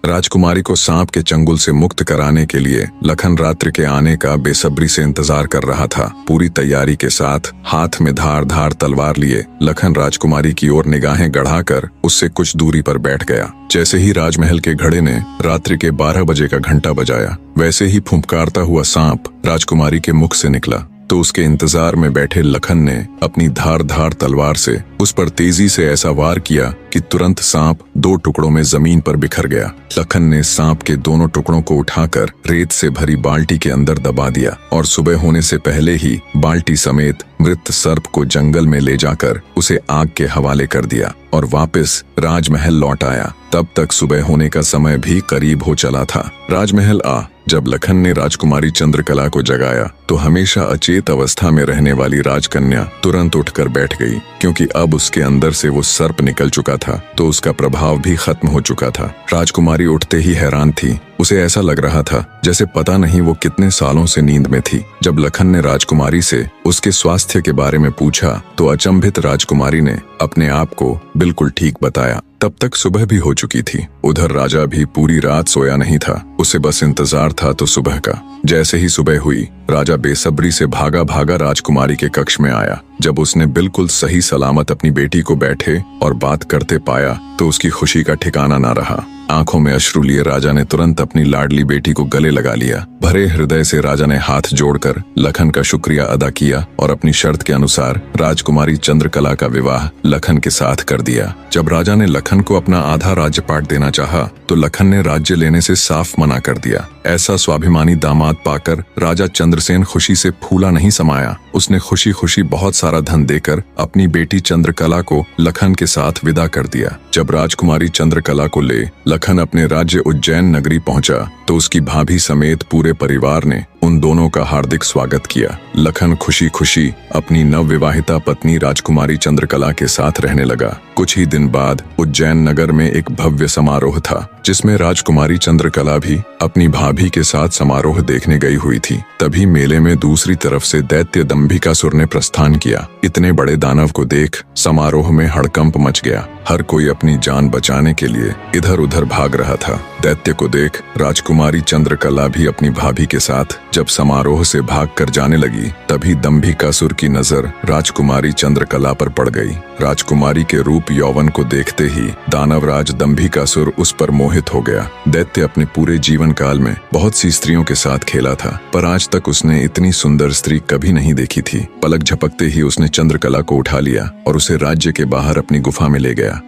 राजकुमारी को सांप के चंगुल से मुक्त कराने के लिए लखन रात्रि के आने का बेसब्री से इंतजार कर रहा था। पूरी तैयारी के साथ हाथ में धार धार तलवार लिए लखन राजकुमारी की ओर निगाहें गढ़ाकर उससे कुछ दूरी पर बैठ गया। जैसे ही राजमहल के घड़े ने रात्रि के 12 बजे का घंटा बजाया, वैसे ही फुंफकारता हुआ सांप राजकुमारी के मुख से निकला तो उसके इंतजार में बैठे लखन ने अपनी धार धार तलवार से उस पर तेजी से ऐसा वार किया कि तुरंत सांप 2 टुकड़ों में जमीन पर बिखर गया। लखन ने सांप के दोनों टुकड़ों को उठाकर रेत से भरी बाल्टी के अंदर दबा दिया और सुबह होने से पहले ही बाल्टी समेत मृत सर्प को जंगल में ले जाकर उसे आग के हवाले कर दिया और वापस राजमहल लौट आया। तब तक सुबह होने का समय भी करीब हो चला था। राजमहल जब लखन ने राजकुमारी चंद्रकला को जगाया तो हमेशा अचेत अवस्था में रहने वाली राजकन्या तुरंत उठकर बैठ गई, क्योंकि अब उसके अंदर से वो सर्प निकल चुका था तो उसका प्रभाव भी खत्म हो चुका था। राजकुमारी उठते ही हैरान थी। उसे ऐसा लग रहा था जैसे पता नहीं वो कितने सालों से नींद में थी। जब लखन ने राजकुमारी से उसके स्वास्थ्य के बारे में पूछा तो अचंभित राजकुमारी ने अपने आप को बिल्कुल ठीक बताया। तब तक सुबह भी हो चुकी थी। उधर राजा भी पूरी रात सोया नहीं था। उसे बस इंतजार था तो सुबह का। जैसे ही सुबह हुई, राजा बेसब्री से भागा भागा राजकुमारी के कक्ष में आया। जब उसने बिल्कुल सही सलामत अपनी बेटी को बैठे और बात करते पाया तो उसकी खुशी का ठिकाना ना रहा। आंखों में अश्रु लिए राजा ने तुरंत अपनी लाडली बेटी को गले लगा लिया। भरे हृदय से राजा ने हाथ जोड़कर लखन का शुक्रिया अदा किया और अपनी शर्त के अनुसार राजकुमारी चंद्रकला का विवाह लखन के साथ कर दिया। जब राजा ने लखन को अपना आधा राज्यपाट देना चाहा तो लखन ने राज्य लेने से साफ मना कर दिया। ऐसा स्वाभिमानी दामाद पाकर राजा चंद्रसेन खुशी से फूला नहीं समाया। उसने खुशी खुशी बहुत सारा धन देकर अपनी बेटी चंद्रकला को लखन के साथ विदा कर दिया। जब राजकुमारी चंद्रकला को ले लखन अपने राज्य उज्जैन नगरी पहुंचा तो उसकी भाभी समेत पूरे परिवार ने उन दोनों का हार्दिक स्वागत किया। लखन खुशी खुशी अपनी नवविवाहिता पत्नी राजकुमारी चंद्रकला के साथ रहने लगा। कुछ ही दिन बाद उज्जैन नगर में एक भव्य समारोह था, जिसमें राजकुमारी चंद्रकला भी अपनी भाभी के साथ समारोह देखने गई हुई थी। तभी मेले में दूसरी तरफ से दैत्य दंभिकासुर ने प्रस्थान किया। इतने बड़े दानव को देख समारोह में हड़कंप मच गया। हर कोई अपनी जान बचाने के लिए इधर उधर भाग रहा था। दैत्य को देख राजकुमारी चंद्रकला भी अपनी भाभी के साथ जब समारोह से भागकर जाने लगी, तभी दंभिकासुर की नजर राजकुमारी चंद्रकला पर पड़ गई। राजकुमारी के रूप यौवन को देखते ही दानवराज दंभिकासुर उस पर मोहित हो गया। दैत्य अपने पूरे जीवन काल में बहुत सी स्त्रियों के साथ खेला था, पर आज तक उसने इतनी सुंदर स्त्री कभी नहीं देखी थी। पलक झपकते ही उसने चंद्रकला को उठा लिया और उसे राज्य के बाहर अपनी गुफा में ले गया।